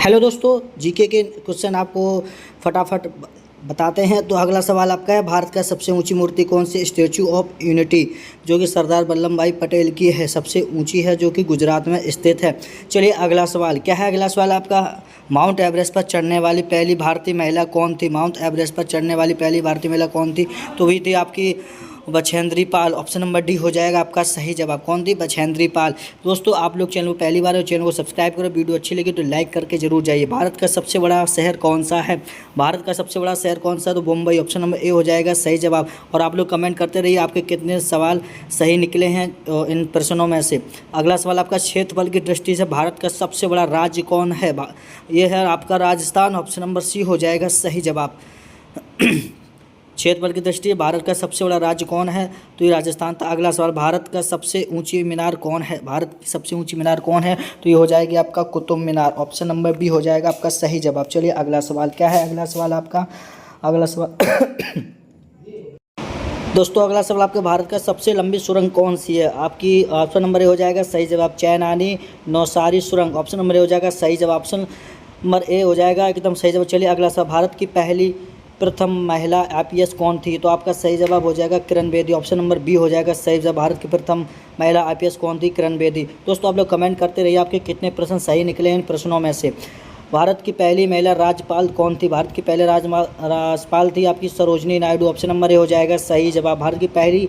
Hello दोस्तों, GK के question आपको फटाफट बताते हैं। तो अगला सवाल आपका है, भारत का सबसे ऊंची मूर्ति कौन सी? स्टैचू ऑफ यूनिटी, जो कि सरदार वल्लभ भाई पटेल की है, सबसे ऊंची है, जो कि गुजरात में स्थित है। चलिए अगला सवाल क्या है? अगला सवाल आपका, माउंट एवरेस्ट पर चढ़ने वाली पहली भारतीय महिला कौन थी? माउंट एवरेस्ट पर चढ़ने वाली पहली भारतीय महिला कौन थी? तो वही थी आपकी Bachendri Pal. Option number D हो जाएगा आपका सही जवाब। कौन थी? बछेंद्री पाल। दोस्तों आप लोग चैनल को पहली बार हो, चैनल को सब्सक्राइब करो। वीडियो अच्छी लगी तो लाइक करके जरूर जाइए। भारत का सबसे बड़ा शहर कौन सा है? भारत का सबसे बड़ा शहर कौन सा है? तो मुंबई। ऑप्शन नंबर ए हो जाएगा सही जवाब। और आप लोग कमेंट करते रहिए आपके कितने सवाल सही निकले हैं इन प्रश्नों में से। अगला सवाल आपका, क्षेत्रफल की दृष्टि से भारत का सबसे बड़ा राज्य कौन है? ये है आपका राजस्थान। ऑप्शन नंबर सी हो जाएगा सही जवाब। क्षेत्रफल की दृष्टि से भारत का सबसे बड़ा राज्य कौन है? तो ये राजस्थान था। अगला सवाल, भारत का सबसे ऊंची मीनार कौन है? भारत की सबसे ऊंची मीनार कौन है? तो ये हो जाएगी आपका Qutub Minar. Option number B हो जाएगा आपका सही जवाब। चलिए अगला सवाल क्या है? अगला सवाल आपका, अगला सवाल दोस्तों अगला सवाल आपके, भारत का सबसे लंबी सुरंग कौन सी है? आपकी ऑप्शन नंबर ए हो जाएगा सही जवाब, चैनानी नौसारी सुरंग। ऑप्शन नंबर ए हो जाएगा सही जवाब। ऑप्शन नंबर ए हो जाएगा एकदम सही जवाब। चलिए अगला सवाल, भारत की पहली प्रथम महिला आईपीएस कौन थी? तो आपका सही जवाब हो जाएगा Kiran Bedi. Option number B हो जाएगा सही जवाब। भारत की प्रथम महिला आईपीएस कौन थी? किरण बेदी। दोस्तों आप लोग कमेंट करते रहिए आपके कितने प्रश्न सही निकले इन प्रश्नों में से। भारत की पहली महिला राज्यपाल कौन थी? भारत की पहले राज्यपाल थी आपकी Sarojini Naidu. Option number A हो जाएगा सही जवाब। भारत की पहली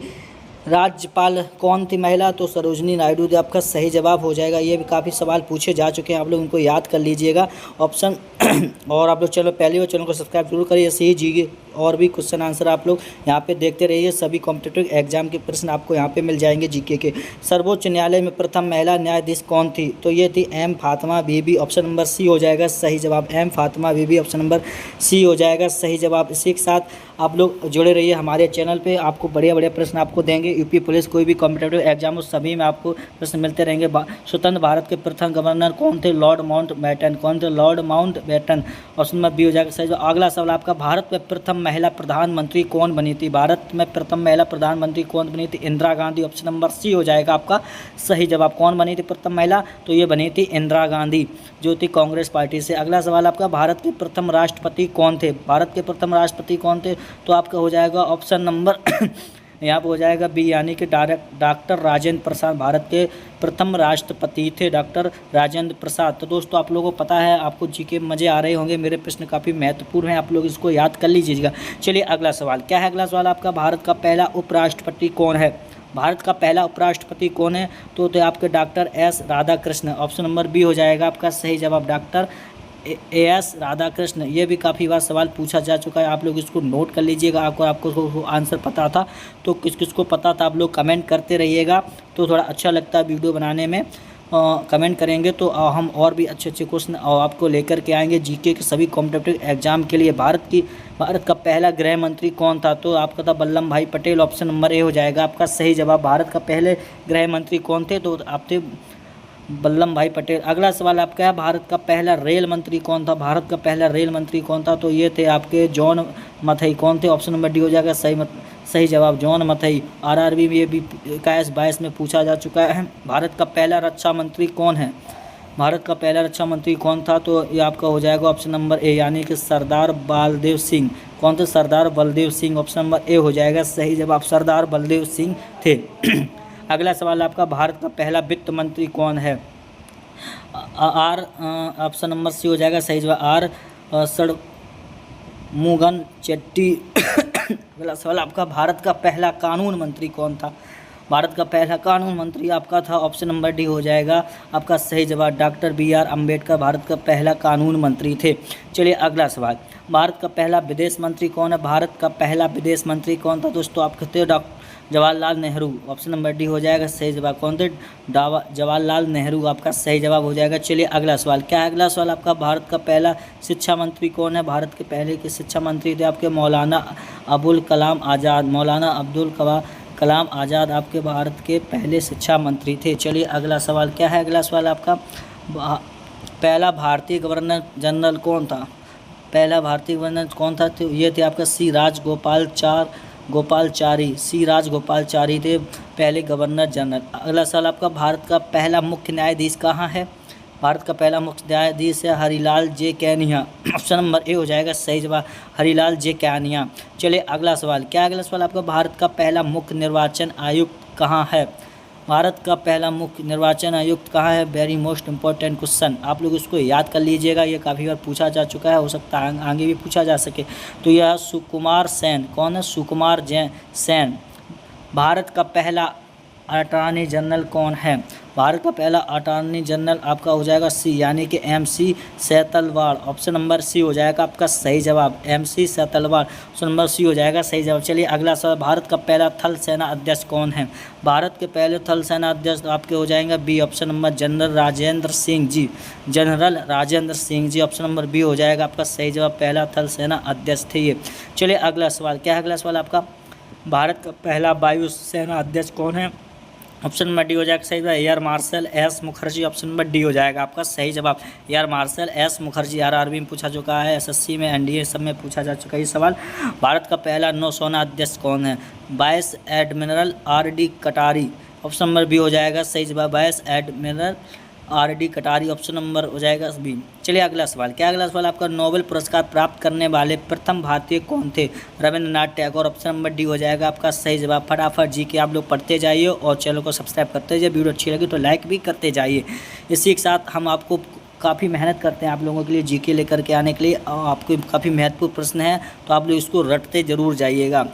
राज्यपाल कौन थी महिला? तो सरोजनी नायडू थी। आपका सही जवाब हो जाएगा। ये भी काफ़ी सवाल पूछे जा चुके हैं, आप लोग उनको याद कर लीजिएगा ऑप्शन। और आप लोग चैनल पहले हो, चैनल को सब्सक्राइब जरूर करिए। ऐसे ही जी और भी क्वेश्चन आंसर आप लोग यहाँ पे देखते रहिए। सभी कॉम्पिटिटिव एग्जाम के प्रश्न आपको यहाँ पे मिल जाएंगे जीके के। सर्वोच्च न्यायालय में प्रथम महिला न्यायाधीश कौन थी? तो ये थी एम फातिमा बीबी। ऑप्शन नंबर सी हो जाएगा सही जवाब, एम फातिमा बीबी। ऑप्शन नंबर सी हो जाएगा सही जवाब। इसी के साथ आप लोग जुड़े रहिए हमारे चैनल पे, आपको बढ़िया बढ़िया प्रश्न आपको देंगे। यूपी पुलिस कोई भी कॉम्पिटिटिव एग्जाम हो सभी में आपको प्रश्न मिलते रहेंगे। स्वतंत्र भारत के प्रथम गवर्नर कौन थे? Lord Mountbatten. कौन थे? Lord Mountbatten. Option number B हो जाएगा सही जवाब। अगला सवाल आपका, भारत में प्रथम महिला प्रधानमंत्री कौन बनी थी? भारत में प्रथम महिला प्रधानमंत्री कौन बनी थी? Indira Gandhi. Option number C हो जाएगा आपका सही जवाब। कौन बनी थी प्रथम महिला? तो ये बनी थी इंदिरा गांधी, जो थी कांग्रेस पार्टी से। अगला सवाल आपका, भारत के प्रथम राष्ट्रपति कौन थे? भारत के प्रथम राष्ट्रपति कौन थे? तो आपका हो जाएगा ऑप्शन नंबर यहाँ पर हो जाएगा बी, यानी कि डॉक्टर राजेंद्र प्रसाद भारत के प्रथम राष्ट्रपति थे, डॉक्टर राजेंद्र प्रसाद। तो दोस्तों आप लोगों को पता है, आपको जीके मज़े आ रहे होंगे, मेरे प्रश्न काफ़ी महत्वपूर्ण हैं, आप लोग इसको याद कर लीजिएगा। चलिए अगला सवाल क्या है? अगला सवाल आपका, भारत का पहला उपराष्ट्रपति कौन है? भारत का पहला उपराष्ट्रपति कौन है? तो आपके doctor S Radhakrishna. Option number B हो जाएगा आपका सही जवाब, डॉक्टर एस राधाकृष्ण। ये भी काफ़ी बार सवाल पूछा जा चुका है, आप लोग इसको नोट कर लीजिएगा। आपको आंसर पता था तो किस किस को पता था आप लोग कमेंट करते रहिएगा, तो थोड़ा अच्छा लगता है वीडियो बनाने में। कमेंट करेंगे तो हम और भी अच्छे अच्छे क्वेश्चन आपको लेकर के आएंगे जीके के सभी कॉम्पिटिटिव एग्जाम के लिए। भारत का पहला गृह मंत्री कौन था? तो आपका था वल्लभ भाई पटेल। ऑप्शन नंबर ए हो जाएगा आपका सही जवाब। भारत का पहले गृह मंत्री कौन थे? तो आप थे वल्लभ भाई पटेल। अगला सवाल आपका है, भारत का पहला रेल मंत्री कौन था? भारत का पहला रेल मंत्री कौन था? तो ये थे आपके जॉन मथई। कौन थे? ऑप्शन नंबर डी हो जाएगा सही जवाब, जॉन मथई। आरआरबी में ये भी 21-22 में पूछा जा चुका है। भारत का पहला रक्षा मंत्री कौन है? भारत का पहला रक्षा मंत्री कौन था? तो ये आपका हो जाएगा ऑप्शन नंबर ए, यानी कि सरदार बलदेव सिंह। कौन थे? Sardar Baldev Singh. Option number A हो जाएगा सही जवाब, सरदार बलदेव सिंह थे। अगला सवाल आपका, भारत का पहला वित्त मंत्री कौन है? आर ऑप्शन नंबर सी हो जाएगा सही जवाब, आर षणमुगम चेट्टी। अगला सवाल आपका, भारत का पहला कानून मंत्री कौन था? भारत का पहला कानून मंत्री आपका था ऑप्शन नंबर डी हो जाएगा आपका सही जवाब, डॉक्टर BR अम्बेडकर भारत का पहला कानून मंत्री थे। चलिए अगला सवाल, भारत का पहला विदेश मंत्री कौन है? भारत का पहला विदेश मंत्री कौन था? दोस्तों आप कहते हो Jawaharlal Nehru. Option number D हो जाएगा सही जवाब। कौन थे? जवाहरलाल नेहरू आपका सही जवाब हो जाएगा। चलिए अगला सवाल क्या है? अगला सवाल आपका, भारत का पहला शिक्षा मंत्री कौन है? भारत के पहले के शिक्षा मंत्री थे आपके मौलाना अबुल कलाम आज़ाद। मौलाना अब्दुल कलाम आज़ाद आपके भारत के पहले शिक्षा मंत्री थे। चलिए अगला सवाल क्या है? अगला सवाल आपका, पहला भारतीय गवर्नर जनरल कौन था? पहला भारतीय गवर्नर कौन था? तो ये थे आपका सी राजगोपालचारी थे पहले गवर्नर जनरल। अगला सवाल आपका, भारत का पहला मुख्य न्यायाधीश कहाँ है? भारत का पहला मुख्य न्यायाधीश है हरिलाल जे कैनिया। ऑप्शन नंबर ए हो जाएगा सही जवाब, हरिलाल जे कैनिया। चलिए अगला सवाल, क्या अगला सवाल आपका, भारत का पहला मुख्य निर्वाचन आयुक्त कहाँ है? भारत का पहला मुख्य निर्वाचन आयुक्त कहाँ है? वेरी मोस्ट इंपॉर्टेंट क्वेश्चन, आप लोग इसको याद कर लीजिएगा, ये काफ़ी बार पूछा जा चुका है, हो सकता है आगे भी पूछा जा सके। तो यह सुकुमार सेन। कौन है? सुकुमार जैन सेन। भारत का पहला अटॉर्नी जनरल कौन है? भारत का पहला अटॉर्नी जनरल आपका हो जाएगा सी, यानी कि MC Setalvad. Option number C हो जाएगा आपका सही जवाब, MC Setalvad. Option number C हो जाएगा सही जवाब। चलिए अगला सवाल, भारत का पहला थल सेना अध्यक्ष कौन है? भारत के पहले थल सेना अध्यक्ष आपके हो जाएंगे B, option number general Rajendra Singh ji. General Rajendra Singh ji, option number B हो जाएगा आपका सही जवाब, पहला थल सेना अध्यक्ष थे ये। चलिए अगला सवाल, क्या है अगला सवाल आपका, भारत का पहला वायु सेना अध्यक्ष कौन है? ऑप्शन नंबर डी हो जाएगा सही जवाब, air marshal S Mukherjee. Option number D हो जाएगा आपका सही जवाब, air marshal S Mukherjee. RRB में पूछा चुका है, SSC में, NDA सब में पूछा जा चुका है ये सवाल। भारत का पहला नौसेना अध्यक्ष कौन है? वाइस एडमिरल RD कटारी। ऑप्शन नंबर बी हो जाएगा सही जवाब, वाइस एडमिरल RD कटारी। ऑप्शन नंबर हो जाएगा बी। चलिए अगला सवाल, क्या अगला सवाल आपका, नोबेल पुरस्कार प्राप्त करने वाले प्रथम भारतीय कौन थे? Rabindranath Tagore. Option number D हो जाएगा आपका सही जवाब। फटाफट जी के आप लोग पढ़ते जाइए और चैनल को सब्सक्राइब करते जाइए, वीडियो अच्छी लगी तो लाइक भी करते जाइए। इसी के साथ हम आपको काफ़ी मेहनत करते हैं आप लोगों के लिए GK लेकर के आने के लिए, और आपको काफ़ी महत्वपूर्ण प्रश्न है तो आप लोग इसको रटते ज़रूर जाइएगा।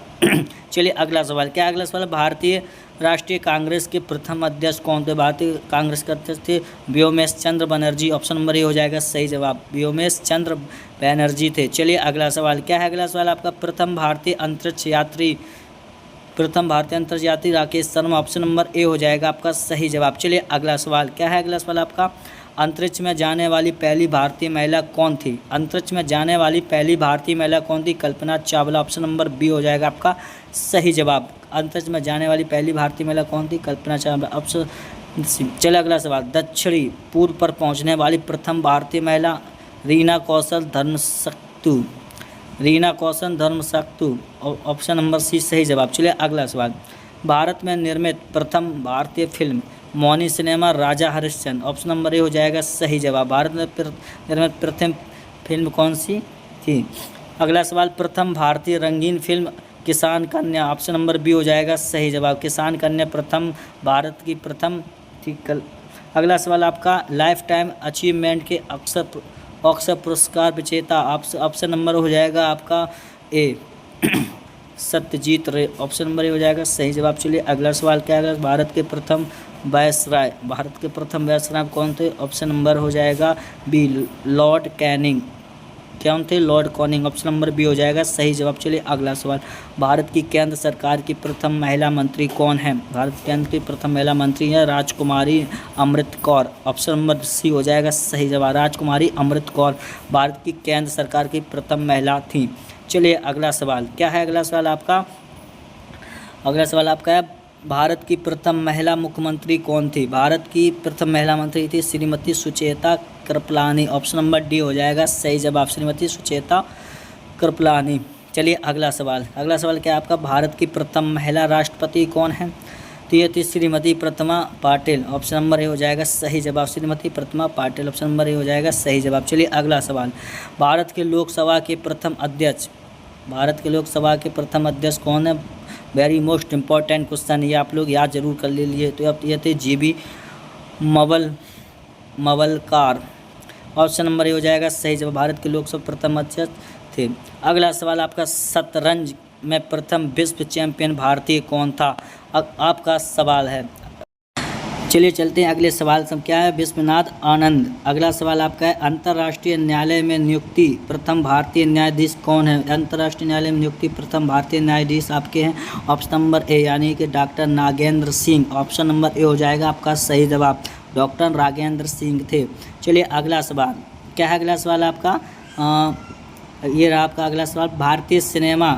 चलिए अगला सवाल, क्या अगला सवाल, भारतीय राष्ट्रीय कांग्रेस के प्रथम अध्यक्ष कौन थे? भारतीय कांग्रेस के अध्यक्ष थे व्योमेश चंद्र बनर्जी। ऑप्शन नंबर ए हो जाएगा सही जवाब, व्योमेश चंद्र बनर्जी थे। चलिए अगला सवाल, क्या है अगला सवाल आपका, प्रथम भारतीय अंतरिक्ष यात्री Rakesh Sharma. Option number A हो जाएगा आपका सही जवाब। चलिए अगला सवाल, क्या है अगला सवाल आपका, अंतरिक्ष में जाने वाली पहली भारतीय महिला कौन थी? अंतरिक्ष में जाने वाली पहली भारतीय महिला कौन थी? Kalpana Chawla. Option number B हो जाएगा आपका सही जवाब, अंतरिक्ष में जाने वाली पहली भारतीय महिला कौन थी? कल्पना चावला। Option C. चलिए अगला सवाल, दक्षिणी पूर्व पर पहुंचने वाली प्रथम भारतीय महिला रीना कौशल धर्मशक्तु। रीना कौशल धर्मशक्तु। ऑप्शन नंबर सी सही जवाब। चलिए अगला सवाल, भारत में निर्मित प्रथम भारतीय फिल्म मौनी cinema Raja Harishchandra. Option number A हो जाएगा सही जवाब, भारत में निर्मित प्रथम फिल्म कौन सी थी? अगला सवाल, प्रथम भारतीय रंगीन फिल्म किसान कन्या। ऑप्शन नंबर बी हो जाएगा सही जवाब, किसान कन्या प्रथम भारत की प्रथम थी। अगला सवाल आपका, लाइफ टाइम अचीवमेंट के अक्सर पुरस्कार विजेता। ऑप्शन नंबर हो जाएगा आपका ए सत्यजीत रे। ऑप्शन नंबर ए हो जाएगा सही जवाब। चलिए अगला सवाल, क्या है भारत के प्रथम वायसराय कौन थे? ऑप्शन नंबर हो जाएगा बी लॉर्ड कैनिंग। कौन थे? Lord Canning. Option number B हो जाएगा सही जवाब। चलिए अगला सवाल, भारत की केंद्र सरकार की प्रथम महिला मंत्री कौन है? भारत केंद्र की प्रथम महिला मंत्री है राजकुमारी Amrit Kaur. Option number C हो जाएगा सही जवाब, राजकुमारी अमृत कौर भारत की केंद्र सरकार की प्रथम महिला थी। चलिए अगला सवाल, क्या है अगला सवाल आपका, अगला सवाल आपका है, भारत की प्रथम महिला मुख्यमंत्री कौन थी? भारत की प्रथम महिला मंत्री थी Shrimati Sucheta Kripalani. Option number D हो जाएगा सही जवाब, श्रीमती सुचेता कृपलानी। चलिए अगला सवाल, अगला सवाल क्या है आपका, भारत की प्रथम महिला राष्ट्रपति कौन है? तो ये थी श्रीमती प्रतिमा पाटिल। ऑप्शन नंबर ए हो जाएगा सही जवाब, श्रीमती प्रतिमा पाटिल। ऑप्शन नंबर ए हो जाएगा सही जवाब। चलिए अगला सवाल, भारत के लोकसभा के प्रथम अध्यक्ष, भारत के लोकसभा के प्रथम अध्यक्ष कौन है? वेरी मोस्ट इम्पॉर्टेंट क्वेश्चन, ये आप लोग याद जरूर कर लीजिए। तो अब ये थे GB मवलकार। ऑप्शन नंबर ए हो जाएगा सही जवाब, भारत के लोकसभा प्रथम अध्यक्ष थे। अगला सवाल आपका, शतरंज में प्रथम विश्व चैंपियन भारतीय कौन था? आपका सवाल है। चलिए चलते हैं अगले सवाल से, क्या है, विश्वनाथ आनंद। अगला सवाल आपका है, अंतर्राष्ट्रीय न्यायालय में नियुक्ति प्रथम भारतीय न्यायाधीश कौन है? अंतर्राष्ट्रीय न्यायालय में नियुक्ति प्रथम भारतीय न्यायाधीश आपके हैं ऑप्शन नंबर ए, यानी कि doctor Nagendra Singh. Option number A हो जाएगा आपका सही जवाब, डॉक्टर नागेंद्र सिंह थे। चलिए अगला सवाल, क्या है अगला सवाल आपका, ये रहा आपका अगला सवाल, भारतीय सिनेमा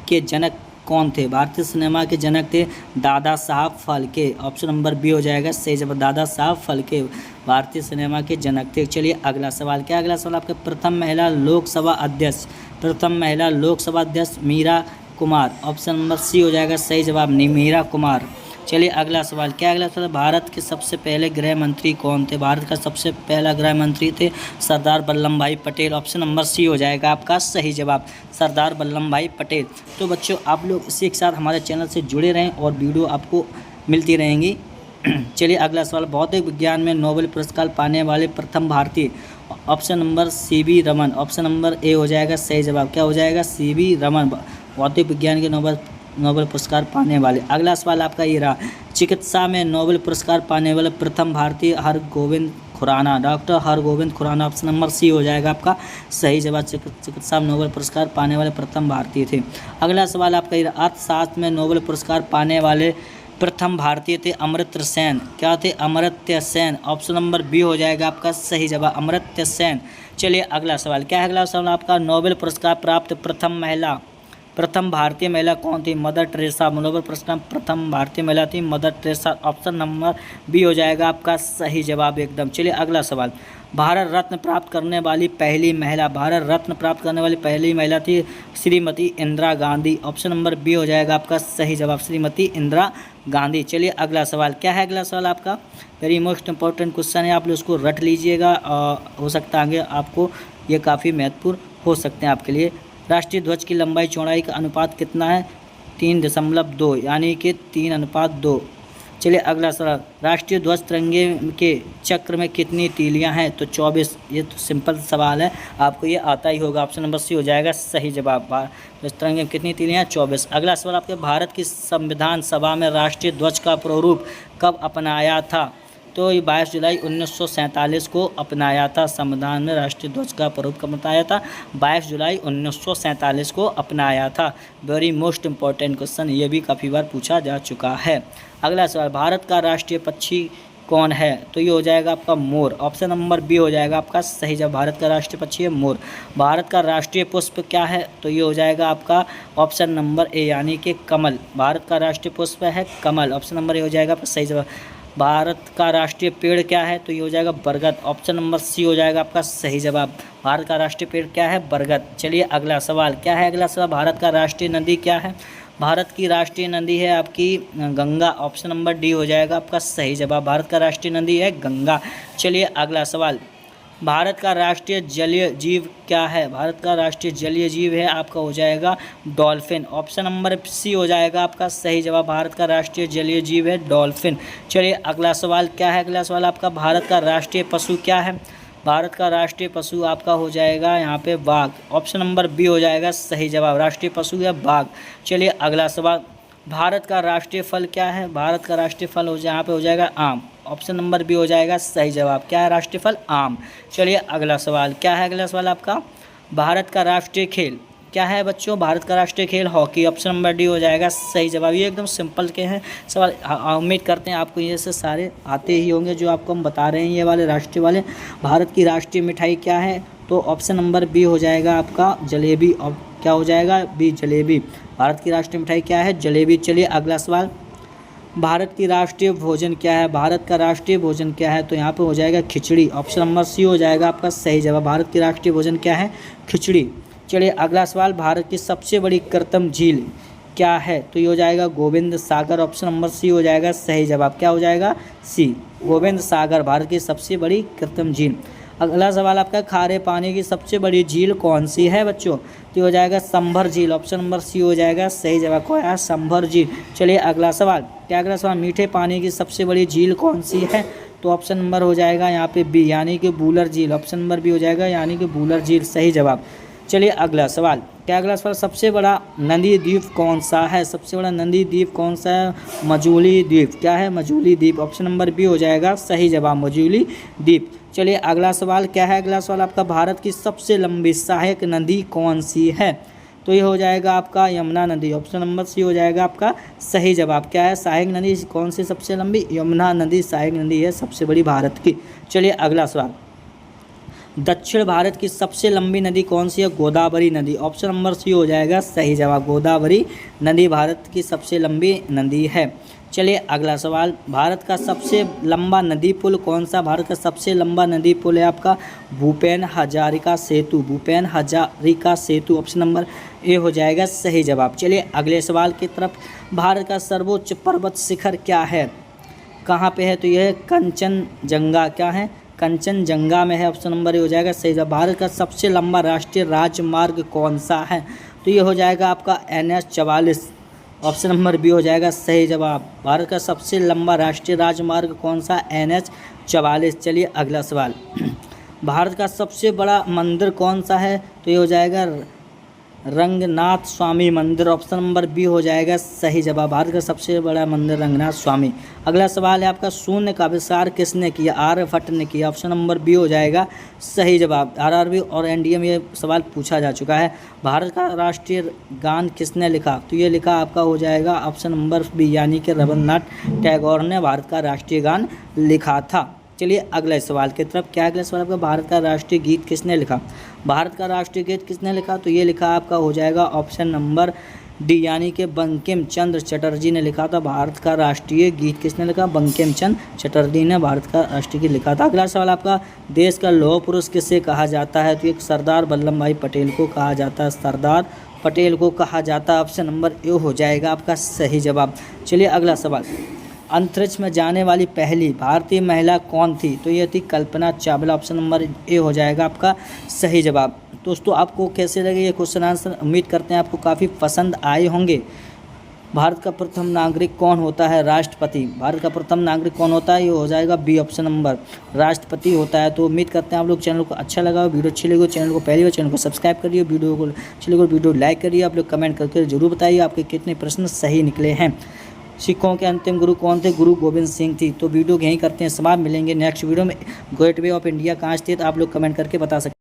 के जनक कौन थे? भारतीय सिनेमा के जनक थे Dada Saheb Phalke. Option number B हो जाएगा सही जवाब, दादा साहब फाल्के भारतीय सिनेमा के जनक थे। चलिए अगला सवाल, क्या अगला सवाल आपका, प्रथम महिला लोकसभा अध्यक्ष, प्रथम महिला लोकसभा अध्यक्ष Meira Kumar. Option number C हो जाएगा सही जवाब, मीरा कुमार। चलिए अगला सवाल, क्या अगला सवाल, भारत के सबसे पहले गृह मंत्री कौन थे? भारत का सबसे पहला गृह मंत्री थे सरदार वल्लभ भाई पटेल। ऑप्शन नंबर सी हो जाएगा आपका सही जवाब, सरदार वल्लभ भाई पटेल। तो बच्चों आप लोग इसी के साथ हमारे चैनल से जुड़े रहें और वीडियो आपको मिलती रहेंगी। चलिए अगला सवाल, भौतिक विज्ञान में नोबेल पुरस्कार पाने वाले प्रथम भारतीय? Option number CV. Raman. Option number A हो जाएगा सही जवाब, क्या हो जाएगा? सी.वी. रमन भौतिक विज्ञान के नोबेल पुरस्कार पाने वाले। अगला सवाल आपका ये रहा, चिकित्सा में नोबेल पुरस्कार पाने वाले प्रथम भारतीय? Hargobind Khorana, doctor Hargobind Khorana. Option number C हो जाएगा आपका सही जवाब, चिकित्सा में नोबेल पुरस्कार पाने वाले प्रथम भारतीय थे। अगला सवाल आपका ये रहा, अर्थशास्त्र में नोबेल पुरस्कार पाने वाले प्रथम भारतीय थे अमर्त्य सेन। क्या थे? Amartya Sen. Option number B हो जाएगा आपका सही जवाब, अमर्त्य सेन। चलिए अगला सवाल, क्या है अगला सवाल आपका, नोबेल पुरस्कार प्राप्त प्रथम भारतीय महिला कौन थी? Mother Teresa. नोबेल पुरस्कार प्रथम भारतीय महिला थी Mother Teresa. Option number B हो जाएगा आपका सही जवाब एकदम। चलिए अगला सवाल, भारत रत्न प्राप्त करने वाली पहली महिला? भारत रत्न प्राप्त करने वाली पहली महिला थी Shrimati Indira Gandhi. Option number B हो जाएगा आपका सही जवाब, श्रीमती इंदिरा गांधी। चलिए अगला सवाल, क्या है अगला सवाल आपका, वेरी मोस्ट इंपॉर्टेंट क्वेश्चन है, आप लोग उसको रट लीजिएगा, हो सकता है आगे आपको ये काफ़ी महत्वपूर्ण हो सकते हैं आपके लिए। राष्ट्रीय ध्वज की लंबाई चौड़ाई का अनुपात कितना है? 3.2, यानी कि 3:2। चलिए अगला सवाल, राष्ट्रीय ध्वज तिरंगे के चक्र में कितनी तीलियां हैं? तो 24। ये तो सिंपल सवाल है, आपको ये आता ही होगा। ऑप्शन नंबर सी हो जाएगा सही जवाब, ध्वज तिरंगे में कितनी तीलियां? 24। अगला सवाल आपके, भारत की संविधान सभा में राष्ट्रीय ध्वज का प्रारूप कब अपनाया था? तो ये 22 जुलाई 1947 को अपनाया था। संविधान में राष्ट्रीय ध्वज का प्रारूप कब अपनाया था? 22 जुलाई 1947 को अपनाया था। वेरी मोस्ट इंपॉर्टेंट क्वेश्चन, ये भी काफ़ी बार पूछा जा चुका है। अगला सवाल, भारत का राष्ट्रीय पक्षी कौन है? तो ये हो जाएगा आपका मोर। ऑप्शन नंबर बी हो जाएगा आपका सही जवाब, भारत का राष्ट्रीय पक्षी है मोर। भारत का राष्ट्रीय पुष्प क्या है? तो ये हो जाएगा आपका ऑप्शन नंबर ए, यानी कि कमल। भारत का राष्ट्रीय पुष्प है कमल। ऑप्शन नंबर ए हो जाएगा आपका सही जवाब। भारत का राष्ट्रीय पेड़ क्या है? तो ये हो जाएगा बरगद। ऑप्शन नंबर सी हो जाएगा आपका सही जवाब, भारत का राष्ट्रीय पेड़ क्या है? बरगद। चलिए अगला सवाल, क्या है अगला सवाल, भारत का राष्ट्रीय नदी क्या है? भारत की राष्ट्रीय नदी है आपकी गंगा। ऑप्शन नंबर डी हो जाएगा आपका सही जवाब, भारत का राष्ट्रीय नदी है गंगा। चलिए अगला सवाल, भारत का राष्ट्रीय जलीय जीव क्या है? भारत का राष्ट्रीय जलीय जीव है आपका हो जाएगा डॉल्फिन। ऑप्शन नंबर सी हो जाएगा आपका सही जवाब, भारत का राष्ट्रीय जलीय जीव है डॉल्फिन। चलिए अगला सवाल, क्या है अगला सवाल आपका, भारत का राष्ट्रीय पशु क्या है? भारत का राष्ट्रीय पशु आपका हो जाएगा यहाँ पे बाघ। ऑप्शन नंबर बी हो जाएगा सही जवाब, राष्ट्रीय पशु है बाघ। चलिए अगला सवाल, भारत का राष्ट्रीय फल क्या है? भारत का राष्ट्रीय फल हो यहाँ पे हो जाएगा आम। ऑप्शन नंबर बी हो जाएगा सही जवाब, क्या है राष्ट्रीय फल? आम। चलिए अगला सवाल, क्या है अगला सवाल आपका, भारत का राष्ट्रीय खेल क्या है बच्चों? भारत का राष्ट्रीय खेल हॉकी। ऑप्शन नंबर डी हो जाएगा सही जवाब। ये एकदम सिंपल के हैं सवाल, उम्मीद करते हैं आपको ये से सारे आते ही होंगे जो आपको हम बता रहे हैं ये वाले राष्ट्रीय वाले। भारत की राष्ट्रीय मिठाई क्या है? तो ऑप्शन नंबर बी हो जाएगा आपका जलेबी। और क्या हो जाएगा? बी जलेबी। भारत की राष्ट्रीय मिठाई क्या है? जलेबी। चलिए अगला सवाल, भारत की राष्ट्रीय भोजन क्या है? भारत का राष्ट्रीय भोजन क्या है? तो यहाँ पे हो जाएगा खिचड़ी। ऑप्शन नंबर सी हो जाएगा आपका सही जवाब, भारत की राष्ट्रीय भोजन क्या है? खिचड़ी। चलिए अगला सवाल, भारत की सबसे बड़ी कृत्रिम झील क्या है? तो ये हो जाएगा गोविंद सागर। ऑप्शन नंबर सी हो जाएगा सही जवाब, क्या हो जाएगा? सी, गोविंद सागर भारत की सबसे बड़ी कृत्रिम झील। अगला सवाल आपका, खारे पानी की सबसे बड़ी झील कौन सी है बच्चों? तो हो जाएगा संभर झील। ऑप्शन नंबर सी हो जाएगा सही जवाब, क्या है? संभर झील। चलिए अगला सवाल, क्या अगला सवाल, मीठे पानी की सबसे बड़ी झील कौन सी है? तो ऑप्शन नंबर हो जाएगा यहाँ पे बी, यानी कि बूलर झील। ऑप्शन नंबर बी हो जाएगा यानी कि बूलर झील, सही जवाब। चलिए अगला सवाल, क्या अगला सवाल, सबसे बड़ा नदी द्वीप कौन सा है? सबसे बड़ा नदी द्वीप कौन सा है? मजूली द्वीप। क्या है? मजूली द्वीप। ऑप्शन नंबर बी हो जाएगा सही जवाब, मजूली द्वीप। चलिए अगला सवाल, क्या है अगला सवाल आपका, भारत की सबसे लंबी सहायक नदी कौन सी है? तो ये हो जाएगा आपका यमुना नदी। ऑप्शन नंबर सी हो जाएगा आपका सही जवाब, क्या है? सहायक नदी कौन सी सबसे लंबी? यमुना नदी सहायक नदी है सबसे बड़ी भारत की। चलिए अगला सवाल, दक्षिण भारत की सबसे लंबी नदी कौन सी है? गोदावरी नदी। ऑप्शन नंबर सी हो जाएगा सही जवाब, गोदावरी नदी भारत की सबसे लंबी नदी है। चलिए अगला सवाल, भारत का सबसे लंबा नदी पुल कौन सा? भारत का सबसे लंबा नदी पुल है आपका भूपेन हजारिका सेतु। भूपेन हजारिका सेतु ऑप्शन नंबर ए हो जाएगा सही जवाब। चलिए अगले सवाल की तरफ, भारत का सर्वोच्च पर्वत शिखर क्या है? कहाँ पे है? तो यह कंचनजंगा, क्या है? कंचनजंगा में है। ऑप्शन नंबर ए हो जाएगा सही जवाब। भारत का सबसे लंबा राष्ट्रीय राजमार्ग कौन सा है? तो ये हो जाएगा आपका NH-44। ऑप्शन नंबर बी हो जाएगा सही जवाब। भारत का सबसे लंबा राष्ट्रीय राजमार्ग कौन सा? NH-44। चलिए अगला सवाल, भारत का सबसे बड़ा मंदिर कौन सा है? तो ये हो जाएगा रंगनाथ स्वामी मंदिर। ऑप्शन नंबर बी हो जाएगा सही जवाब। भारत का सबसे बड़ा मंदिर रंगनाथ स्वामी। अगला सवाल है आपका, शून्य का आविष्कार किसने किया? आर्यभट्ट ने किया। ऑप्शन नंबर बी हो जाएगा सही जवाब। RRB और NDA में ये सवाल पूछा जा चुका है। भारत का राष्ट्रीय गान किसने लिखा? तो ये लिखा आपका हो जाएगा ऑप्शन नंबर बी, यानी कि रविन्द्रनाथ टैगोर ने भारत का राष्ट्रीय गान लिखा था। चलिए अगले सवाल की तरफ, क्या अगला सवाल आपका, भारत का राष्ट्रीय गीत किसने लिखा? भारत का राष्ट्रीय गीत किसने लिखा? तो ये लिखा आपका हो जाएगा ऑप्शन नंबर डी, यानी कि बंकिम चंद्र चटर्जी ने लिखा था। भारत का राष्ट्रीय गीत किसने लिखा? बंकिम चंद्र चटर्जी ने भारत का राष्ट्रीय गीत लिखा था। अगला सवाल आपका, देश का लौह पुरुष किसे कहा जाता है? तो एक सरदार वल्लभ भाई पटेल को कहा जाता है। सरदार पटेल को कहा जाता है। ऑप्शन नंबर ए हो जाएगा आपका सही जवाब। चलिए अगला सवाल, अंतरिक्ष में जाने वाली पहली भारतीय महिला कौन थी? तो ये थी Kalpana Chawla. Option number A हो जाएगा आपका सही जवाब। दोस्तों आपको कैसे लगे ये क्वेश्चन आंसर? उम्मीद करते हैं आपको काफ़ी पसंद आए होंगे। भारत का प्रथम नागरिक कौन होता है? राष्ट्रपति। भारत का प्रथम नागरिक कौन होता है? ये हो जाएगा बी, ऑप्शन नंबर राष्ट्रपति होता है। तो उम्मीद करते हैं आप लोग चैनल को अच्छा लगा, वीडियो अच्छी लगी, चैनल को पहली बार चैनल को सब्सक्राइब करिए, वीडियो को अच्छी लगी वीडियो लाइक करिए। आप लोग कमेंट करके जरूर बताइए आपके कितने प्रश्न सही निकले हैं। सिखों के अंतिम गुरु कौन थे? गुरु गोविंद सिंह थी। तो वीडियो यहीं करते हैं समाप्त, मिलेंगे नेक्स्ट वीडियो में। गेटवे ऑफ इंडिया कहाँ स्थित, आप लोग कमेंट करके बता सकते हैं।